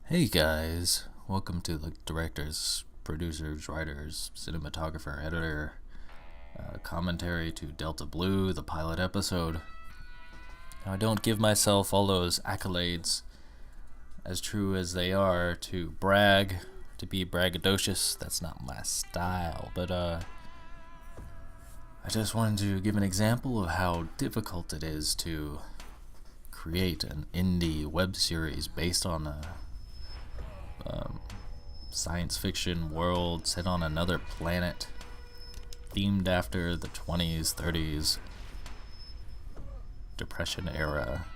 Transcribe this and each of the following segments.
Hey guys, welcome to the directors, producers, writers, cinematographer, editor, commentary to Delta Blue, the pilot episode. Now, I don't give myself all those accolades, as true as they are, to brag, to be braggadocious. That's not my style, but I just wanted to give an example of how difficult it is to create an indie web series based on a science fiction world set on another planet, themed after the 20s, 30s, Depression era.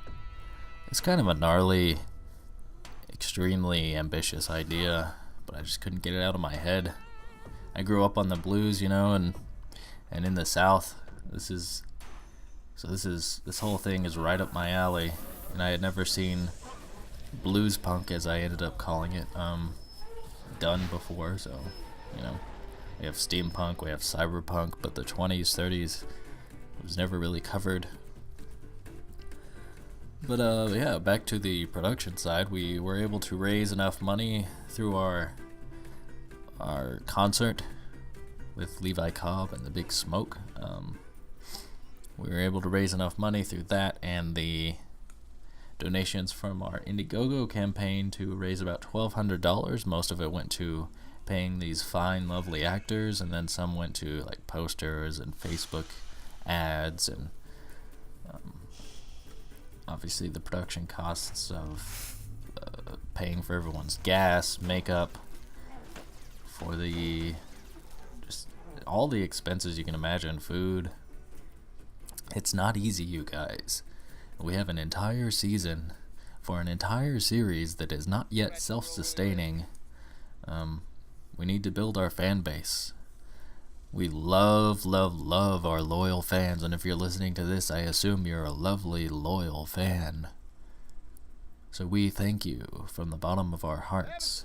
It's kind of a gnarly, extremely ambitious idea, but I just couldn't get it out of my head. I grew up on the blues, and in the South. This whole thing is right up my alley, and I had never seen blues punk, as I ended up calling it, done before. So we have steampunk, we have cyberpunk, but the 20s, 30s was never really covered. But back to the production side. We were able to raise enough money through our concert with Levi Cobb and the Big Smoke. We were able to raise enough money through that and the donations from our Indiegogo campaign to raise about $1,200. Most of it went to paying these fine, lovely actors, and then some went to like posters and Facebook ads, and obviously the production costs of paying for everyone's gas, makeup, for the just all the expenses you can imagine, food. It's not easy, you guys. We have an entire season for an entire series that is not yet self-sustaining. We need to build our fan base. We love our loyal fans, and if you're listening to this, I assume you're a lovely, loyal fan. So we thank you from the bottom of our hearts.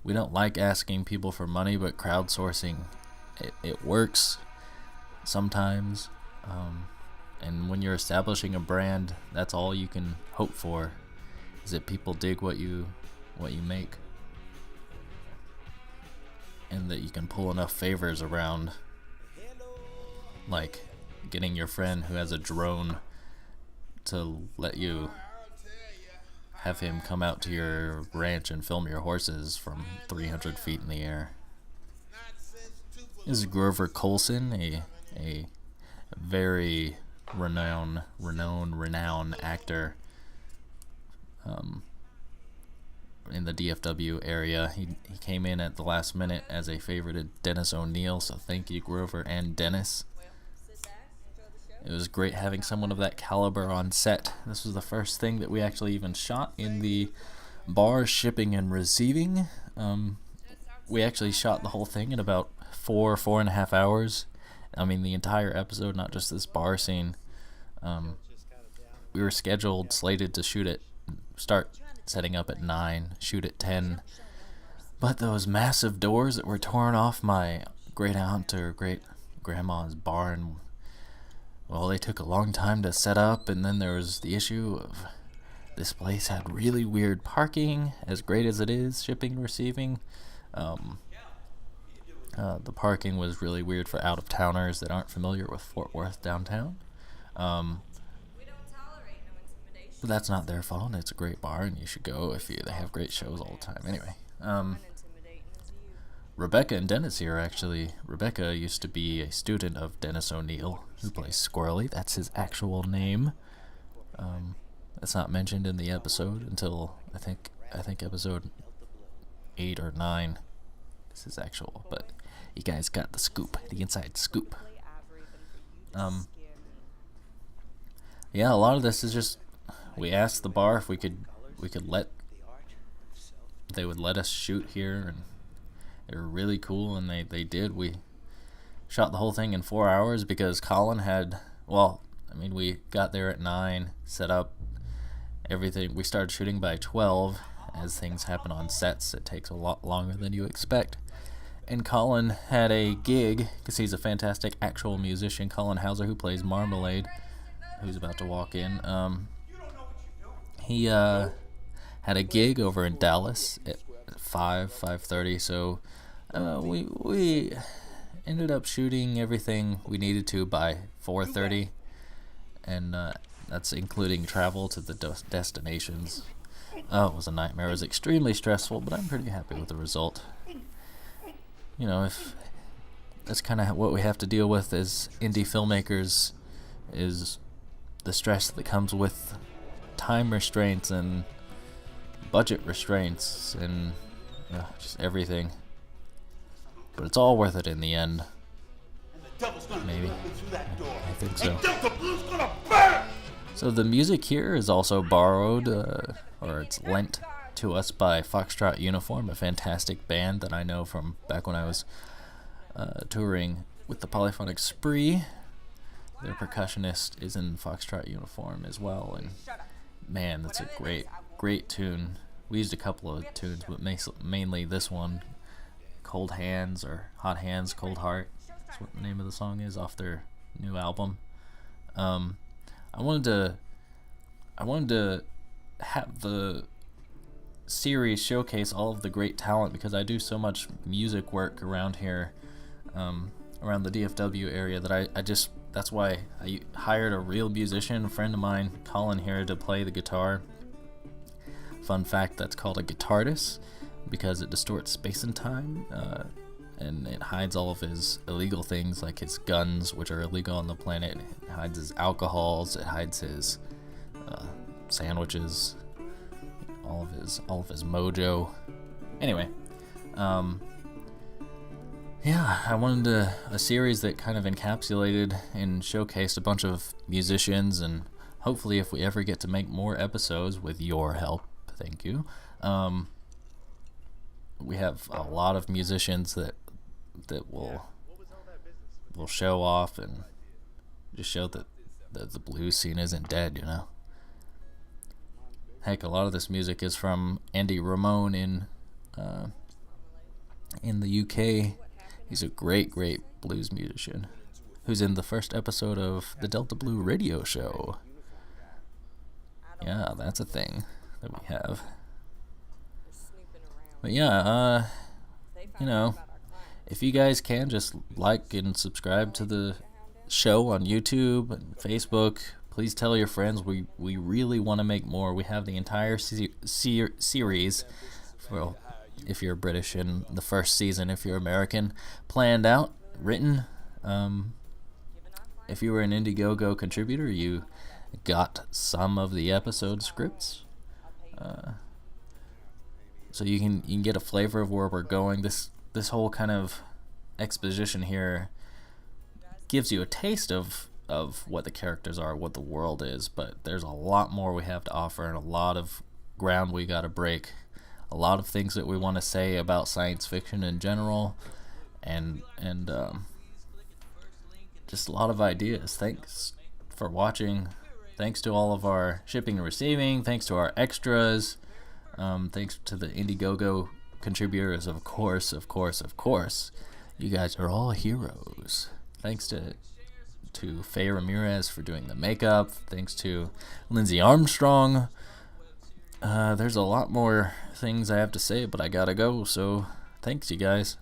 We don't like asking people for money, but crowdsourcing, it works sometimes. And when you're establishing a brand, that's all you can hope for, is that people dig what you make, and that you can pull enough favors around, like getting your friend who has a drone to let you have him come out to your ranch and film your horses from 300 feet in the air. This is Grover Colson, a very renowned actor in the DFW area. He came in at the last minute as a favorited Dennis O'Neil, so thank you, Grover and Dennis. It was great having someone of that caliber on set. This was the first thing that we actually even shot in the bar shipping and receiving. We actually shot the whole thing in about 4.5 hours. I mean, the entire episode, not just this bar scene. We were slated to start setting up at 9, shoot at 10. But those massive doors that were torn off my great aunt or great grandma's barn, well, they took a long time to set up, and then there was the issue of this place had really weird parking, as great as it is, shipping and receiving. The parking was really weird for out-of-towners that aren't familiar with Fort Worth downtown. But that's not their fault. It's a great bar, and you should go they have great shows all the time. Anyway, Rebecca and Dennis here, actually. Rebecca used to be a student of Dennis O'Neil, who plays Squirrely. That's his actual name. That's not mentioned in the episode until I think episode 8 or 9. This is actual, but you guys got the scoop, the inside scoop. A lot of this is just, we asked the bar if they would let us shoot here, and they were really cool, and they did. We shot the whole thing in 4 hours because Colin we got there at 9, set up everything. We started shooting by 12. As things happen on sets, it takes a lot longer than you expect. And Colin had a gig, because he's a fantastic actual musician, Colin Hauser, who plays Marmalade, who's about to walk in. He had a gig over in Dallas at 5:30. So we ended up shooting everything we needed to by 4:30, and that's including travel to the destinations. Oh, it was a nightmare. It was extremely stressful, but I'm pretty happy with the result. You know, if that's kind of what we have to deal with as indie filmmakers, is the stress that comes with time restraints and budget restraints and just everything. But it's all worth it in the end. Maybe. I think so. So the music here is also borrowed, or it's lent to us by Foxtrot Uniform, a fantastic band that I know from back when I was touring with the Polyphonic Spree. Their percussionist is in Foxtrot Uniform as well, and man, that's a great tune. We used a couple of tunes, but mainly this one, Cold Hands or Hot Hands, Cold Heart. That's what the name of the song is off their new album. I wanted to have the series showcase all of the great talent because I do so much music work around here, around the DFW area, that that's why I hired a real musician, a friend of mine, Colin here, to play the guitar. Fun fact, that's called a guitardus because it distorts space and time, and it hides all of his illegal things like his guns, which are illegal on the planet. It hides his alcohols, it hides his sandwiches, all of his mojo. Anyway, yeah, I wanted a series that kind of encapsulated and showcased a bunch of musicians, and hopefully if we ever get to make more episodes with your help, thank you, we have a lot of musicians that will show off and just show that the blues scene isn't dead, you know. Heck, a lot of this music is from Andy Ramone in the UK. He's a great blues musician who's in the first episode of the Delta Blue radio show. Yeah, that's a thing that we have. But yeah, you know, if you guys can, just like and subscribe to the show on YouTube and Facebook. Please tell your friends. We really want to make more. We have the entire series, well, if you're British, and the first season if you're American, planned out, written. If you were an Indiegogo contributor, you got some of the episode scripts. So you can get a flavor of where we're going. This whole kind of exposition here gives you a taste of what the characters are, what the world is, but there's a lot more we have to offer and a lot of ground we got to break. A lot of things that we want to say about science fiction in general, and just a lot of ideas. Thanks for watching. Thanks to all of our shipping and receiving. Thanks to our extras. Thanks to the Indiegogo contributors, of course. You guys are all heroes. Thanks to Faye Ramirez for doing the makeup. Thanks to Lindsay Armstrong. There's a lot more things I have to say, but I gotta go, so thanks, you guys.